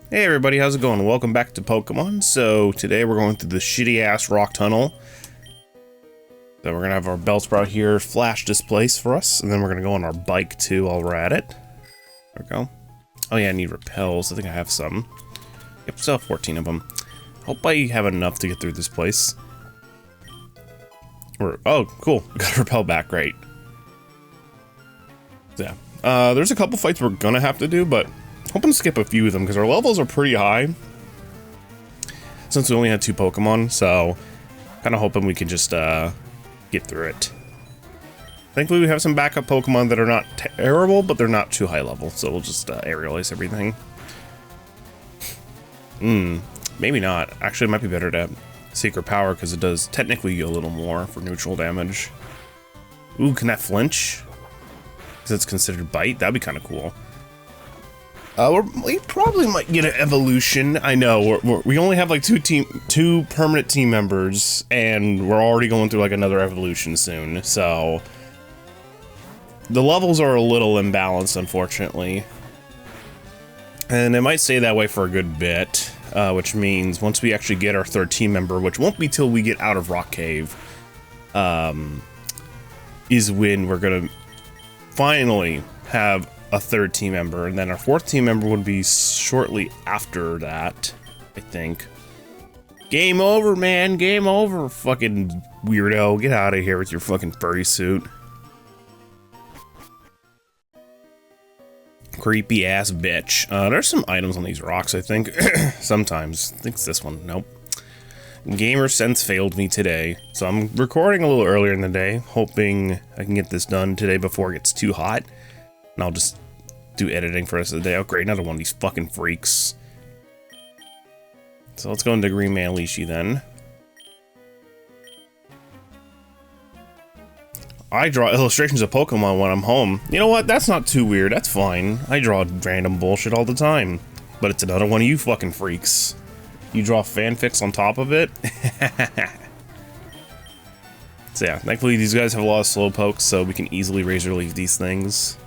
Hey everybody, how's it going? Welcome back to Pokemon. So today we're going through the shitty ass rock tunnel. So we're gonna have our Bellsprout here flash displays for us, and then we're gonna go on our bike too while we're at it. There we go. Oh yeah, I need repels. I think I have some. Yep, still have 14 of them. Hope I have enough to get through this place. Oh, cool. Got a repel back, right. Yeah. There's a couple fights we're gonna have to do, but hoping to skip a few of them because our levels are pretty high since we only had 2 Pokemon, so kind of hoping we can just get through it. Thankfully we have some backup Pokemon that are not terrible, but they're not too high level, so we'll just aerialize everything. Maybe not. Actually, it might be better to Secret Power because it does technically a little more for neutral damage. Ooh, can that flinch? Because it's considered bite? That'd be kind of cool. We probably might get an evolution. I know we only have like two permanent team members, and we're already going through like another evolution soon. So the levels are a little imbalanced, unfortunately, and it might stay that way for a good bit. Which means once we actually get our 3rd team member, which won't be till we get out of Rock Cave, is when we're gonna finally have a 3rd team member, and then our 4th team member would be shortly after that, I think. Game over, man. Game over, fucking weirdo. Get out of here with your fucking furry suit. Creepy ass bitch. There's some items on these rocks, I think. Sometimes. I think it's this one. Nope. Gamer Sense failed me today, so I'm recording a little earlier in the day, hoping I can get this done today before it gets too hot. And I'll just do editing for the rest of the day. Oh great, another one of these fucking freaks. So let's go into Green Manalishi then. I draw illustrations of Pokemon when I'm home. You know what? That's not too weird. That's fine. I draw random bullshit all the time. But it's another one of you fucking freaks. You draw fanfics on top of it? So yeah, thankfully these guys have a lot of Slowpokes, so we can easily Razor Leaf these things.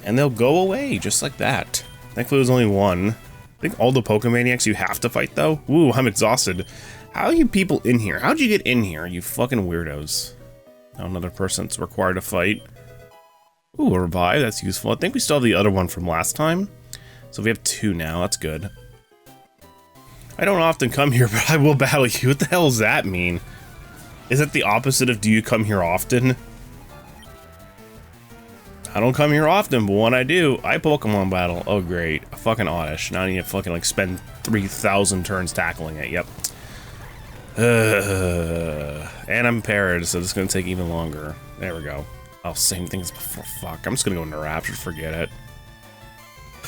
And they'll go away, just like that. Thankfully there's only one. I think all the Pokemaniacs you have to fight, though. Ooh, I'm exhausted. How are you people in here? How'd you get in here, you fucking weirdos? Now another person's required to fight. Ooh, a revive, that's useful. I think we still have the other one from last time. So we have 2 now, that's good. I don't often come here, but I will battle you. What the hell does that mean? Is it the opposite of do you come here often? I don't come here often, but when I do, I Pokemon battle. Oh great, a fucking Oddish. Now I need to fucking like spend 3,000 turns tackling it, yep. And I'm paired, so this is gonna take even longer. There we go. Oh, same thing as before, fuck. I'm just gonna go into Rapture, forget it.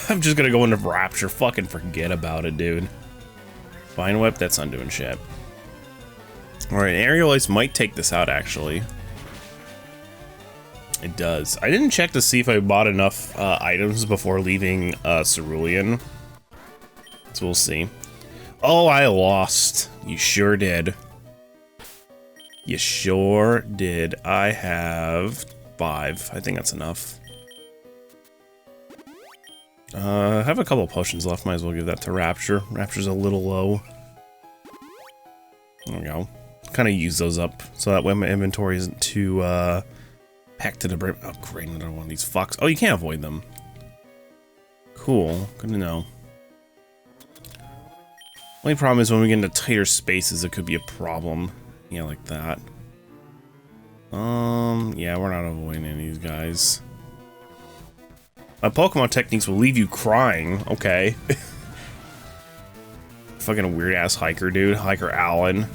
I'm just gonna go into Rapture, fucking forget about it, dude. Vine Whip, that's not doing shit. Alright, Aerial Ice might take this out, actually. It does. I didn't check to see if I bought enough items before leaving Cerulean. So we'll see. Oh, I lost. You sure did. You sure did. I have 5. I think that's enough. I have a couple potions left. Might as well give that to Rapture. Rapture's a little low. There we go. Kind of use those up so that way my inventory isn't too packed to the brim. Oh great, another one of these fucks. Oh, you can't avoid them. Cool. Good to know. Only problem is when we get into tighter spaces, it could be a problem. Yeah, like that. Yeah, we're not avoiding any of these guys. My Pokemon techniques will leave you crying. Okay. Fucking weird-ass hiker, dude. Hiker Allen.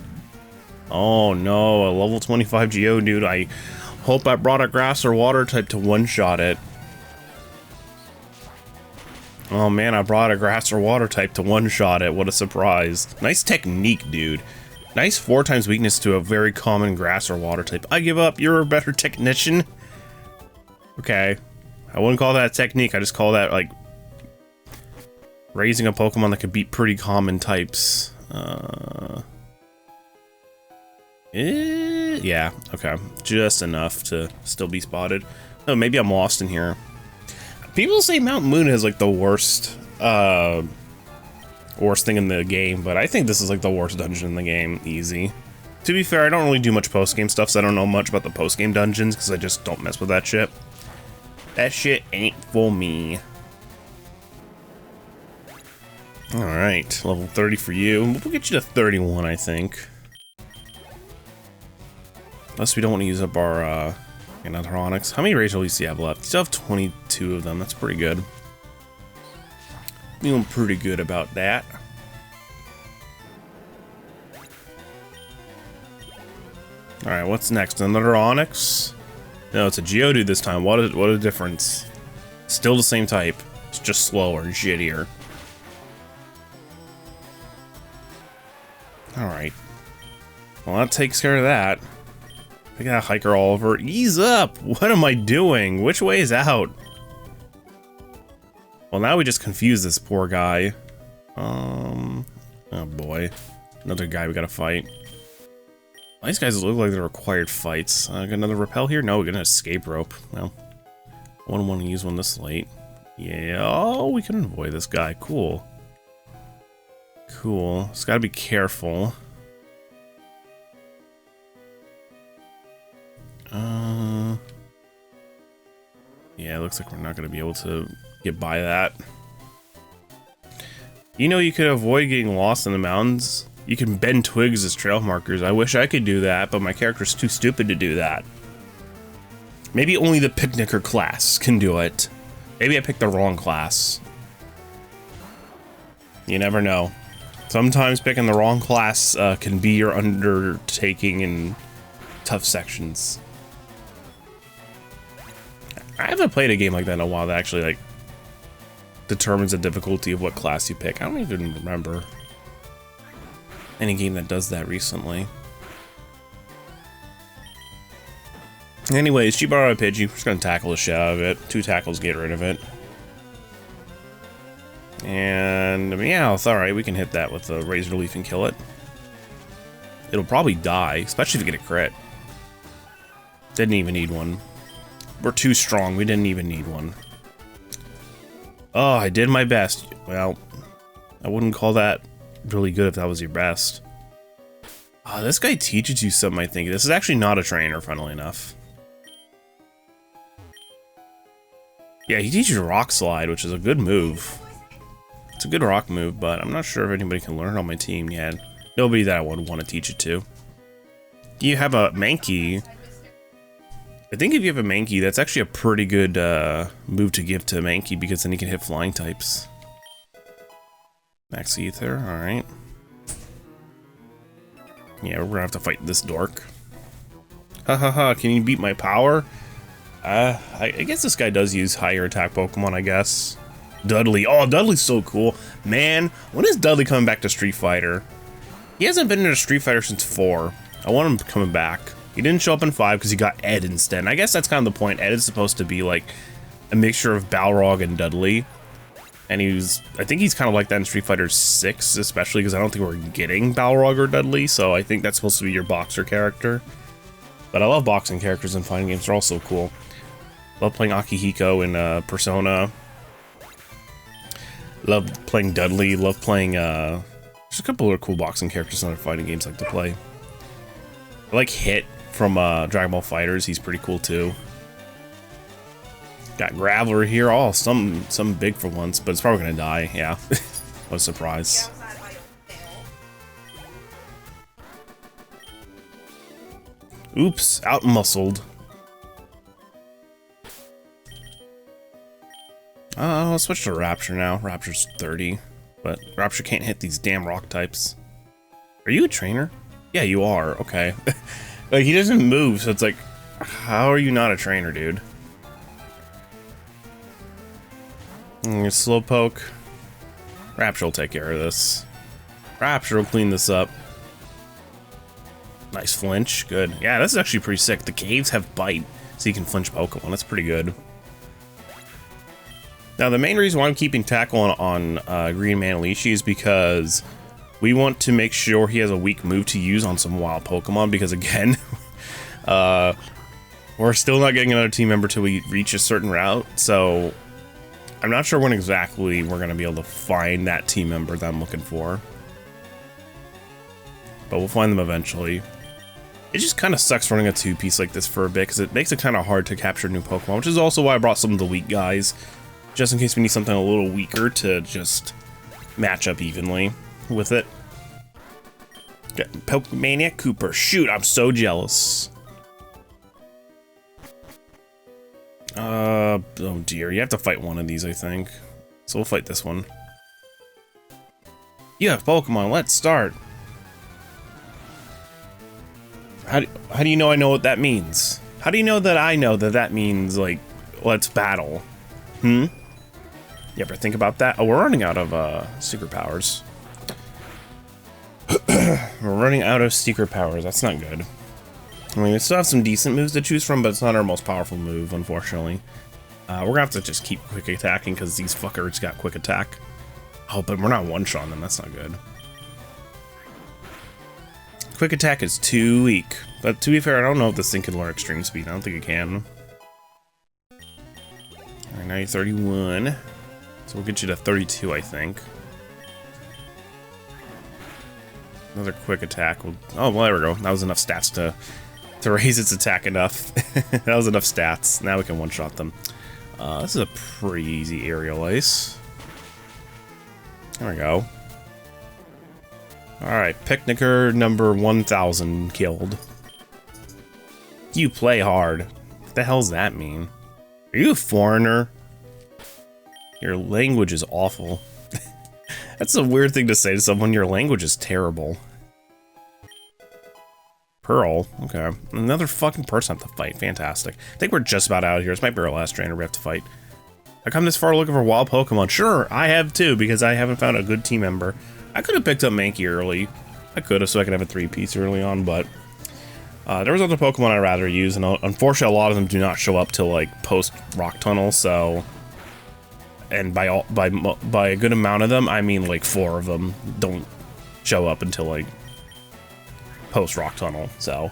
Oh, no. A level 25 Geo, dude. I hope I brought a grass or water type to one-shot it. Oh, man. I brought a grass or water type to one-shot it. What a surprise. Nice technique, dude. Nice 4 times weakness to a very common grass or water type. I give up. You're a better technician. Okay. I wouldn't call that a technique, I just call that, like, raising a Pokemon that could beat pretty common types. Yeah, okay. Just enough to still be spotted. Oh, maybe I'm lost in here. People say Mount Moon is like the worst thing in the game, but I think this is like the worst dungeon in the game, easy. To be fair, I don't really do much post-game stuff, so I don't know much about the post-game dungeons, because I just don't mess with that shit. That shit ain't for me. Alright, level 30 for you. We'll get you to 31, I think. Unless we don't want to use up our, animatronics. How many Razor Leafs do you have left? You still have 22 of them, that's pretty good. Feeling pretty good about that. Alright, what's next? Another Onyx? No, it's a Geodude this time. What a difference. Still the same type. It's just slower and shittier. Alright. Well, that takes care of that. I got a hiker all over. Ease up! What am I doing? Which way is out? Well, now we just confuse this poor guy. Oh boy. Another guy we gotta fight. These guys look like they're required fights. Got another repel here? No, we got an escape rope. Well, I wouldn't want to use one this late. Yeah, oh, we can avoid this guy. Cool. Cool. Just gotta be careful. Yeah, it looks like we're not gonna be able to get by that. You know, you could avoid getting lost in the mountains. You can bend twigs as trail markers. I wish I could do that, but my character's too stupid to do that. Maybe only the picnicker class can do it. Maybe I picked the wrong class. You never know. Sometimes picking the wrong class can be your undertaking in tough sections. I haven't played a game like that in a while that actually like determines the difficulty of what class you pick. I don't even remember any game that does that recently. Anyways, she borrowed a Pidgey. We're just gonna tackle the shit out of it. 2 tackles, get rid of it. And Meowth, alright, we can hit that with a Razor Leaf and kill it. It'll probably die, especially if you get a crit. Didn't even need one. We're too strong, we didn't even need one. Oh, I did my best. Well, I wouldn't call that really good if that was your best. Oh, this guy teaches you something, I think. This is actually not a trainer, funnily enough. Yeah, he teaches Rock Slide, which is a good move. It's a good rock move, but I'm not sure if anybody can learn it on my team yet. Nobody that I would want to teach it to. You have a Mankey. I think if you have a Mankey, that's actually a pretty good move to give to Mankey, because then he can hit flying types. Max Ether, alright. Yeah, we're gonna have to fight this dork. Ha ha ha, can you beat my power? I guess this guy does use higher attack Pokemon, I guess. Dudley, oh, Dudley's so cool. Man, when is Dudley coming back to Street Fighter? He hasn't been in a Street Fighter since 4. I want him coming back. He didn't show up in 5 because he got Ed instead. And I guess that's kind of the point. Ed is supposed to be like a mixture of Balrog and Dudley. And I think he's kind of like that in Street Fighter 6, especially because I don't think we're getting Balrog or Dudley. So I think that's supposed to be your boxer character. But I love boxing characters in fighting games. They're all so cool. Love playing Akihiko in Persona. Love playing Dudley. Love playing, there's a couple of cool boxing characters in other fighting games I like to play. I like Hit from Dragon Ball FighterZ. He's pretty cool too. Got Graveler here. Oh, some big for once, but it's probably gonna die. Yeah, what a surprise. Oops, out-muscled. I'll switch to Rapture now. Rapture's 30, but Rapture can't hit these damn rock types. Are you a trainer? Yeah, you are. Okay. Like, he doesn't move, so it's like, how are you not a trainer, dude? Slowpoke. Rapture will take care of this. Rapture will clean this up. Nice flinch. Good. Yeah, this is actually pretty sick. The caves have bite, so you can flinch Pokemon. That's pretty good. Now, the main reason why I'm keeping Tackle on Green Manalishi is because we want to make sure he has a weak move to use on some wild Pokemon, because again, we're still not getting another team member till we reach a certain route, so I'm not sure when exactly we're going to be able to find that team member that I'm looking for. But we'll find them eventually. It just kind of sucks running a two-piece like this for a bit, because it makes it kind of hard to capture new Pokemon, which is also why I brought some of the weak guys, just in case we need something a little weaker to just match up evenly with it. Pokemaniac Cooper. Shoot, I'm so jealous. Oh dear, you have to fight one of these, I think. So we'll fight this one. Yeah, Pokemon, let's start. How do you know I know what that means? How do you know that I know that that means, like, let's battle? You ever think about that? Oh, we're running out of secret powers. We're running out of secret powers. That's not good. I mean, we still have some decent moves to choose from, but it's not our most powerful move, unfortunately. We're gonna have to just keep quick attacking because these fuckers got quick attack. Oh, but we're not one-shotting them. That's not good. Quick attack is too weak. But to be fair, I don't know if this thing can learn extreme speed. I don't think it can. Alright, now you're 31. So we'll get you to 32, I think. Another quick attack. Oh, well, there we go. That was enough stats to raise its attack enough. That was enough stats. Now we can one-shot them. This is a pretty easy aerial ice. There we go. Alright, Picnicker number 1000 killed. You play hard. What the hell's that mean? Are you a foreigner? Your language is awful. That's a weird thing to say to someone. Your language is terrible. Pearl. Okay. Another fucking person I have to fight. Fantastic. I think we're just about out of here. This might be our last trainer we have to fight. I come this far looking for wild Pokemon. Sure, I have too, because I haven't found a good team member. I could have picked up Mankey early. I could have, so I could have a 3-piece early on, but there was other Pokemon I'd rather use, and unfortunately a lot of them do not show up till like post Rock Tunnel, so... And by a good amount of them, I mean like 4 of them don't show up until like post Rock Tunnel, so...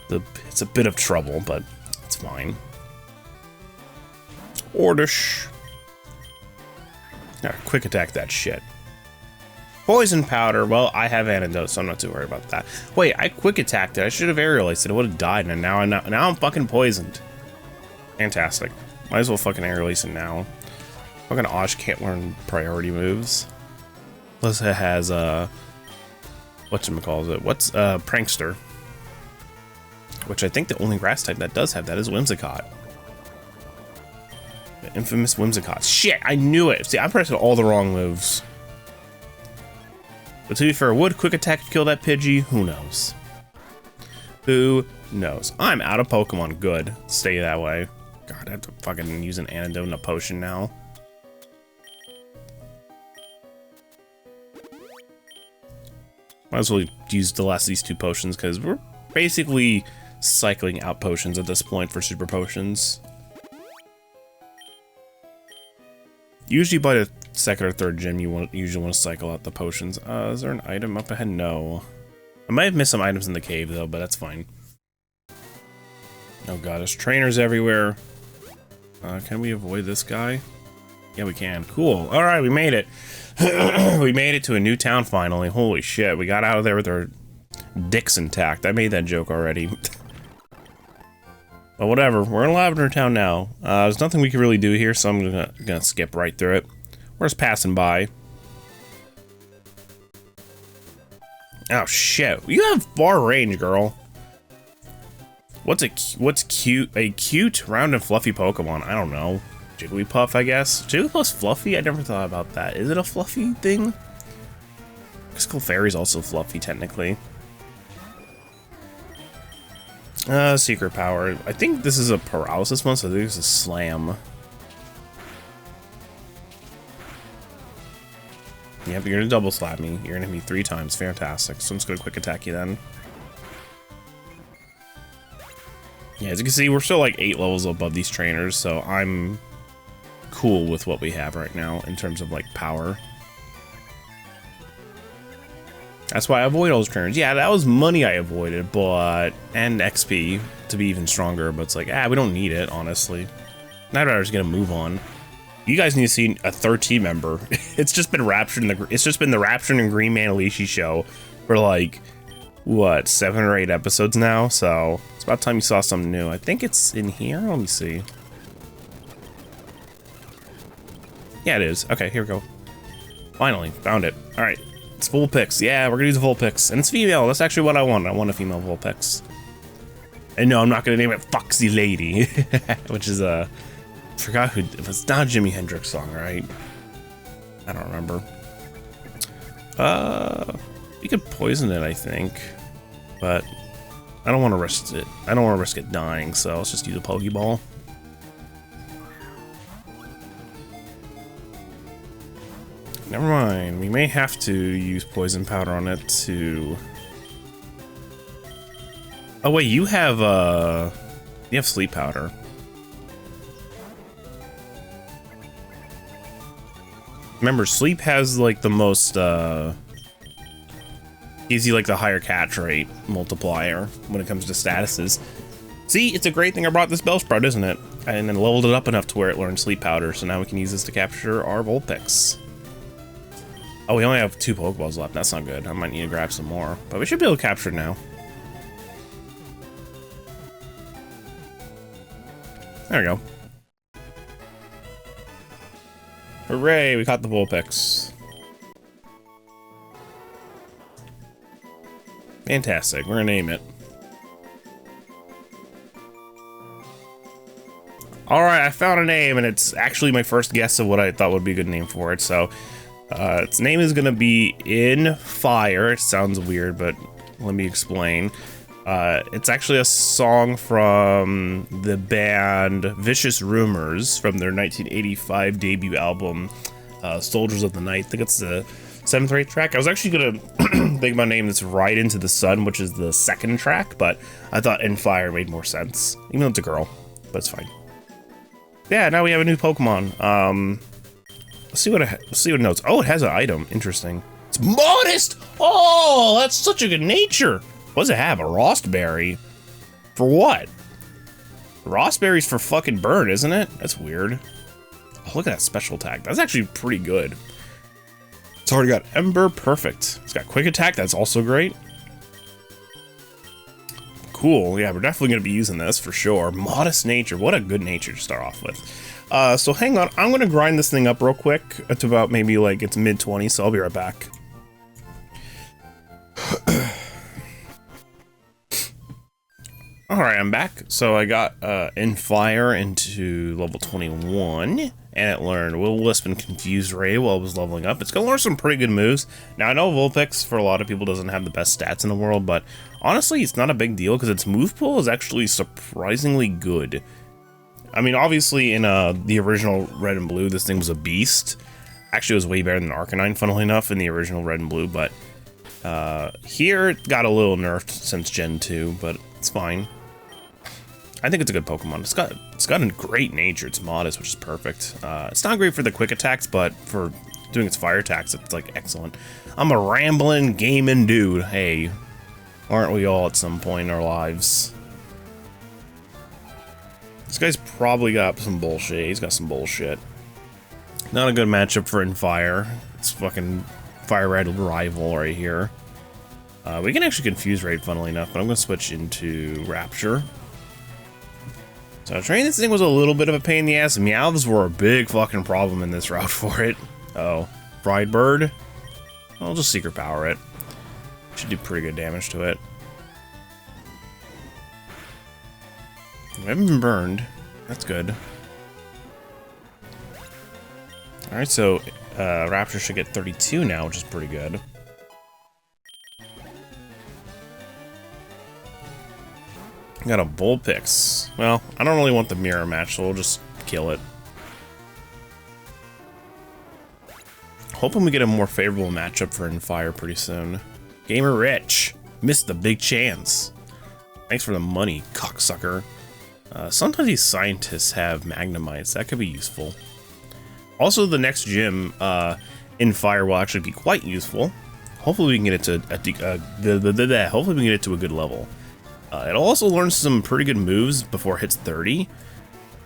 it's a bit of trouble, but it's fine. Ordish. Alright, quick attack that shit. Poison powder. Well, I have antidote, so I'm not too worried about that. Wait, I quick attacked it. I should have aerialized it. It would have died, and now I'm fucking poisoned. Fantastic. Might as well fucking aerialize it now. Fucking Osh can't learn priority moves. Plus it has whatchamacallit? What's Prankster? Which I think the only grass type that does have that is Whimsicott. The infamous Whimsicott. Shit, I knew it. See, I'm pressing all the wrong moves. But to be fair, would quick attack kill that Pidgey? Who knows? Who knows? I'm out of Pokemon. Good. Stay that way. God, I have to fucking use an antidote and a potion now. Might as well use the last of these 2 potions, because we're basically cycling out potions at this point for super potions. Usually by the 2nd or 3rd gym, you usually want to cycle out the potions. Is there an item up ahead? No. I might have missed some items in the cave, though, but that's fine. Oh god, there's trainers everywhere. Can we avoid this guy? Yeah, we can. Cool. Alright, we made it. We made it to a new town finally. Holy shit, we got out of there with our dicks intact. I made that joke already. But whatever, we're in Lavender Town now. There's nothing we can really do here, so I'm gonna skip right through it. We're just passing by. Oh shit, you have far range, girl. What's cute? A cute, round and fluffy Pokemon? I don't know. Jigglypuff, I guess. Jigglypuff's fluffy? I never thought about that. Is it a fluffy thing? Because Clefairy's also fluffy, technically. Secret power. I think this is a paralysis one, so I think this is slam. Yep, you're gonna double slap me. You're gonna hit me 3 times. Fantastic. So I'm just gonna quick attack you then. Yeah, as you can see, we're still like 8 levels above these trainers, so I'm cool with what we have right now in terms of like power. That's why I avoid all those trainers. Yeah, that was money I avoided, but... And XP to be even stronger, but it's like, we don't need it, honestly. Knight Rider's gonna move on. You guys need to see a third team member. It's just been it's just been the Rapture and Green Manalishi show for like, what, 7 or 8 episodes now? So it's about time you saw something new. I think it's in here. Let me see. Yeah, it is. Okay, here we go. Finally, found it. All right, it's Vulpix. Yeah, we're gonna use Vulpix, and it's female. That's actually what I want. I want a female Vulpix. And no, I'm not gonna name it Foxy Lady, which is forgot who. It's not a Jimi Hendrix song, right? I don't remember. You could poison it, I think, but I don't want to risk it. I don't want to risk it dying, so let's just use a Pokeball. Never mind. We may have to use poison powder on it to. Oh wait, you have sleep powder. Remember, sleep has like the most gives you like the higher catch rate multiplier when it comes to statuses. See, it's a great thing I brought this Bellsprout, isn't it? And then leveled it up enough to where it learned sleep powder, so now we can use this to capture our Vulpix. Oh, we only have 2 Pokeballs left. That's not good. I might need to grab some more, but we should be able to capture it now. There we go. Hooray, we caught the Vulpix. Fantastic, we're gonna name it. Alright, I found a name, and it's actually my first guess of what I thought would be a good name for it, so its name is gonna be In Fire. It sounds weird, but let me explain. It's actually a song from the band Vicious Rumors from their 1985 debut album, Soldiers of the Night. I think it's the 7th or 8th track. I was actually gonna think about a name that's Ride Into the Sun, which is the 2nd track, but I thought In Fire made more sense, even though it's a girl, but it's fine. Yeah, now we have a new Pokemon. Let's see what it notes. Oh, it has an item. Interesting. It's Modest! Oh, that's such a good nature. What does it have? A Rostberry? For what? Rostberry's for fucking burn, isn't it? That's weird. Oh, look at that special attack. That's actually pretty good. It's already got Ember. Perfect. It's got quick attack. That's also great. Cool. Yeah, we're definitely going to be using this for sure. Modest nature. What a good nature to start off with. So hang on. I'm going to grind this thing up real quick to about maybe like it's mid-20s, so I'll be right back. Alright, I'm back. So I got In Fire into level 21, and it learned Will-O-Wisp and Confused Ray while it was leveling up. It's going to learn some pretty good moves. Now, I know Vulpix, for a lot of people, doesn't have the best stats in the world, but honestly, it's not a big deal because its move pool is actually surprisingly good. I mean, obviously, in the original Red and Blue, this thing was a beast. Actually, it was way better than Arcanine, funnily enough, in the original Red and Blue, but here it got a little nerfed since Gen 2, but it's fine. I think it's a good Pokemon. It's got a great nature. It's modest, which is perfect. It's not great for the quick attacks, but for doing its fire attacks, it's like excellent. I'm a rambling, gaming dude. Hey, aren't we all at some point in our lives? This guy's probably got some bullshit. He's got some bullshit. Not a good matchup for In Fire. It's fucking Fire Red rival right here. We can actually confuse Raid, funnily enough, but I'm gonna switch into Rapture. So training this thing was a little bit of a pain in the ass. Meowths were a big fucking problem in this route for it. Oh, Fried Bird. I'll just Secret Power it. Should do pretty good damage to it. I haven't been burned. That's good. Alright, so Rapture should get 32 now, which is pretty good. Got a Vulpix. Well, I don't really want the mirror match, so we'll just kill it. Hoping we get a more favorable matchup for In Fire pretty soon. Gamer Rich. Missed the big chance. Thanks for the money, cocksucker. Sometimes these scientists have Magnemites. That could be useful. Also, the next gym In Fire will actually be quite useful. Hopefully we can get it to hopefully we can get it to a good level. It'll also learn some pretty good moves before it hits 30.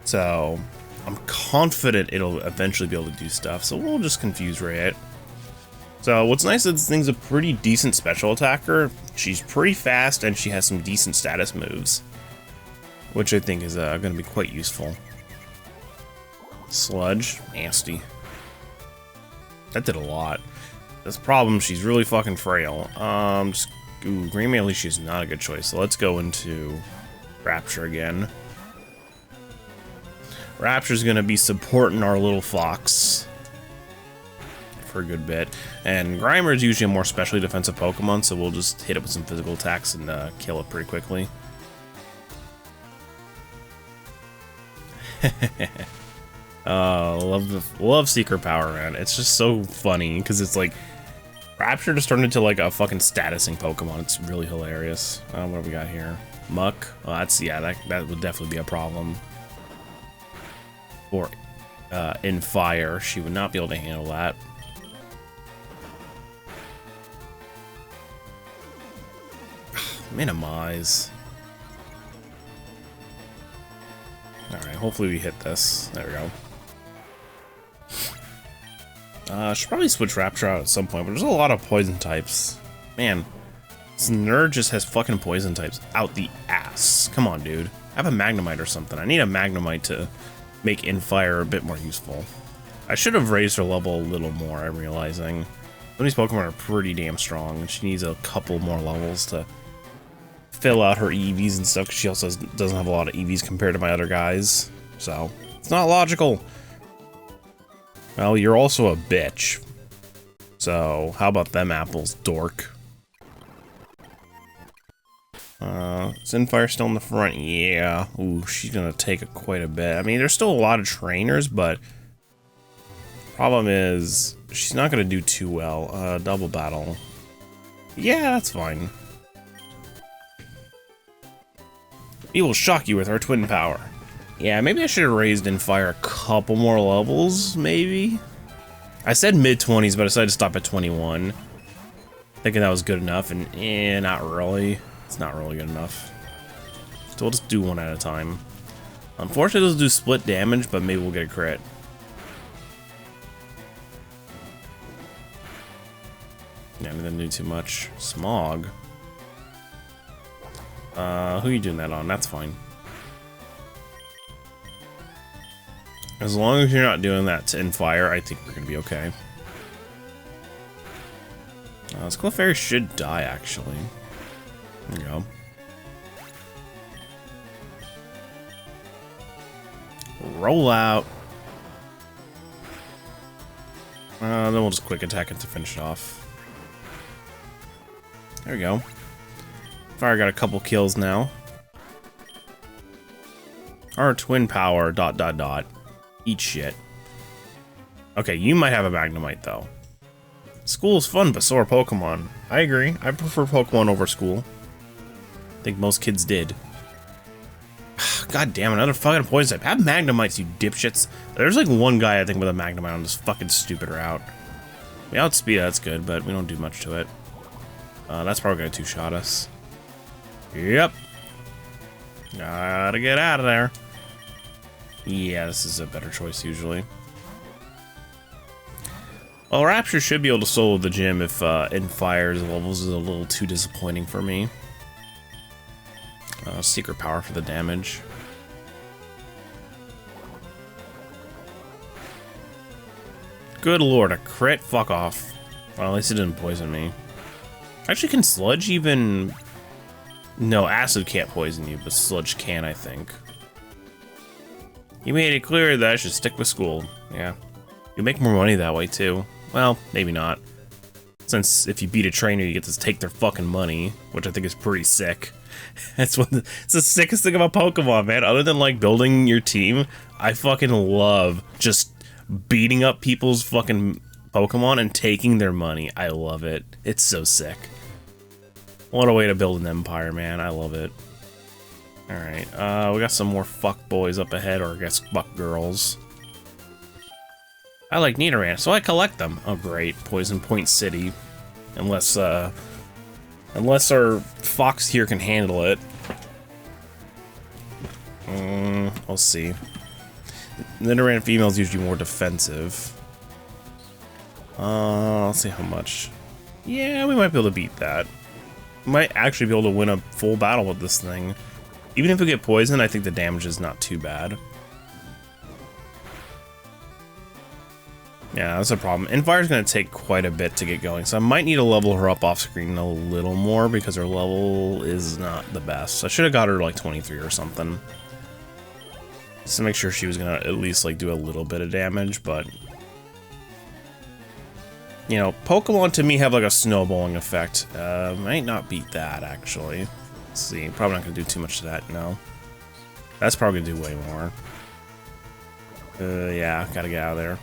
So I'm confident it'll eventually be able to do stuff, so we'll just confuse Ray it. So what's nice is this thing's a pretty decent special attacker. She's pretty fast and she has some decent status moves, which I think is going to be quite useful. Sludge, nasty. That did a lot. This problem, she's really fucking frail. Green Melee, she's not a good choice. So let's go into Rapture again. Rapture's gonna be supporting our little fox for a good bit. And Grimer is usually a more specially defensive Pokemon, so we'll just hit it with some physical attacks and kill it pretty quickly. Love Seeker Power, man. It's just so funny because it's like Rapture just turned into like a fucking statusing Pokemon. It's really hilarious. What have we got here? Muck. Oh, that would definitely be a problem. Or in fire, she would not be able to handle that. Minimize. Alright, hopefully we hit this. There we go. Should probably switch Rapture out at some point, but there's a lot of poison types. Man, this nerd just has fucking poison types out the ass. Come on, dude. Have a Magnemite or something. I need a Magnemite to make Infire a bit more useful. I should have raised her level a little more, I'm realizing. Some of these Pokemon are pretty damn strong, and she needs a couple more levels to fill out her EVs and stuff, because she also doesn't have a lot of EVs compared to my other guys. So, it's not logical. Well, you're also a bitch. So, how about them apples, dork? Zenfire still in the front? Yeah. Ooh, she's gonna take quite a bit. I mean, there's still a lot of trainers, but problem is she's not gonna do too well. Double battle. Yeah, that's fine. We will shock you with our twin power. Yeah, maybe I should have raised Infire a couple more levels, maybe? I said mid-20s, but I decided to stop at 21. Thinking that was good enough, and not really. It's not really good enough. So we'll just do one at a time. Unfortunately, those do split damage, but maybe we'll get a crit. Yeah, we didn't do too much. Smog. Who are you doing that on? That's fine. As long as you're not doing that to Infire, I think we're gonna be okay. This Clefairy should die, actually. There you go. Roll out. Then we'll just quick attack it to finish it off. There we go. Fire got a couple kills now. Our twin power, ... Eat shit. Okay, you might have a Magnemite, though. School is fun, but so are Pokemon. I agree. I prefer Pokemon over school. I think most kids did. God damn, another fucking poison type. Have Magnemites, you dipshits. There's like one guy, I think, with a Magnemite on this fucking stupid route. We outspeed it, that's good, but we don't do much to it. That's probably gonna two-shot us. Yep. Gotta get out of there. Yeah, this is a better choice usually. Well, Rapture should be able to solo the gym if Infire's levels is a little too disappointing for me. Secret power for the damage. Good lord, a crit? Fuck off. Well, at least it didn't poison me. Actually, can Sludge even... No, Acid can't poison you, but Sludge can, I think. You made it clear that I should stick with school. Yeah. You make more money that way, too. Well, maybe not. Since if you beat a trainer, you get to take their fucking money, which I think is pretty sick. It's the sickest thing about Pokemon, man. Other than, like, building your team, I fucking love just beating up people's fucking Pokemon and taking their money. I love it. It's so sick. What a way to build an empire, man. I love it. Alright, we got some more fuck boys up ahead, or I guess fuck girls. I like Nidoran, so I collect them. Oh great, Poison Point City. Unless our fox here can handle it. We'll see. Nidoran female is usually more defensive. Let's see how much. Yeah, we might be able to beat that. Might actually be able to win a full battle with this thing. Even if we get poisoned, I think the damage is not too bad. Yeah, that's a problem. Infire's going to take quite a bit to get going, so I might need to level her up off screen a little more because her level is not the best. I should have got her to like 23 or something. Just to make sure she was going to at least like do a little bit of damage, but... You know, Pokemon to me have like a snowballing effect. Might not beat that, actually. Let's see, probably not going to do too much to that, no. That's probably going to do way more. Yeah, gotta get out of there.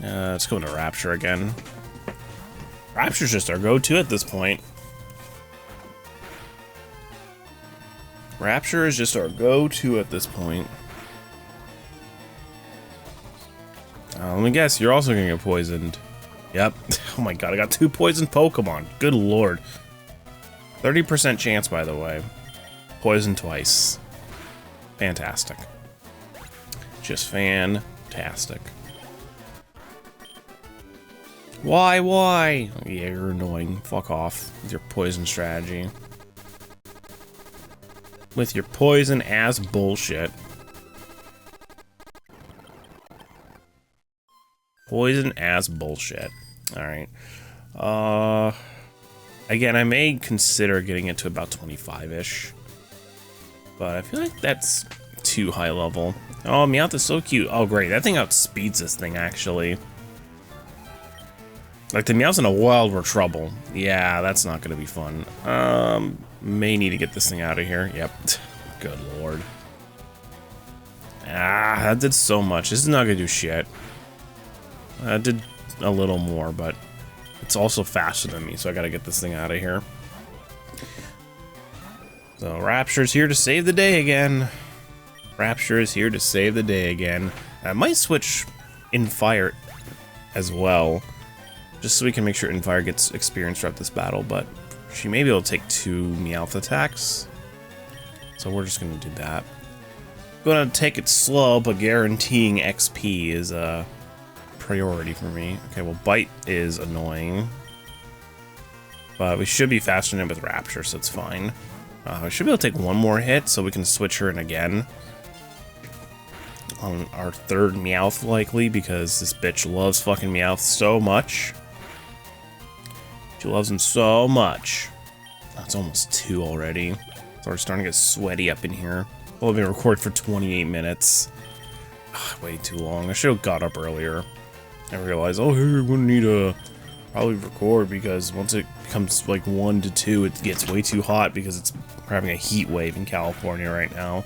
Let's go into Rapture again. Rapture's just our go-to at this point. Rapture is just our go-to at this point. Let me guess, you're also gonna get poisoned. Yep. Oh my god, I got 2 poisoned Pokemon. Good lord. 30% chance, by the way. Poison twice. Fantastic. Just fantastic. Why? Yeah, you're annoying. Fuck off with your poison strategy. With your poison ass bullshit. Poison ass bullshit. Alright. Again, I may consider getting it to about 25-ish. But I feel like that's too high level. Oh, Meowth is so cute. Oh, great. That thing outspeeds this thing, actually. Like, the Meowths in a wild were trouble. Yeah, that's not going to be fun. May need to get this thing out of here. Yep. Good lord. Ah, that did so much. This is not going to do shit. That did a little more, but it's also faster than me, so I got to get this thing out of here. So, Rapture's here to save the day again. Rapture is here to save the day again. I might switch Infire as well, just so we can make sure Infire gets experience throughout this battle, but she may be able to take 2 Meowth attacks. So we're just going to do that. Going to take it slow, but guaranteeing XP is a priority for me. Okay, well, Bite is annoying, but we should be faster than it with Rapture, so it's fine. We should be able to take 1 more hit, so we can switch her in again. On our 3rd Meowth, likely, because this bitch loves fucking Meowth so much. She loves him so much. Oh, it's almost 2 already. So we're starting to get sweaty up in here. We'll be recording for 28 minutes. Ugh, way too long. I should have got up earlier. I realized, oh, here, we're gonna need to probably record because once it becomes like 1 to 2, it gets way too hot because we're having a heat wave in California right now.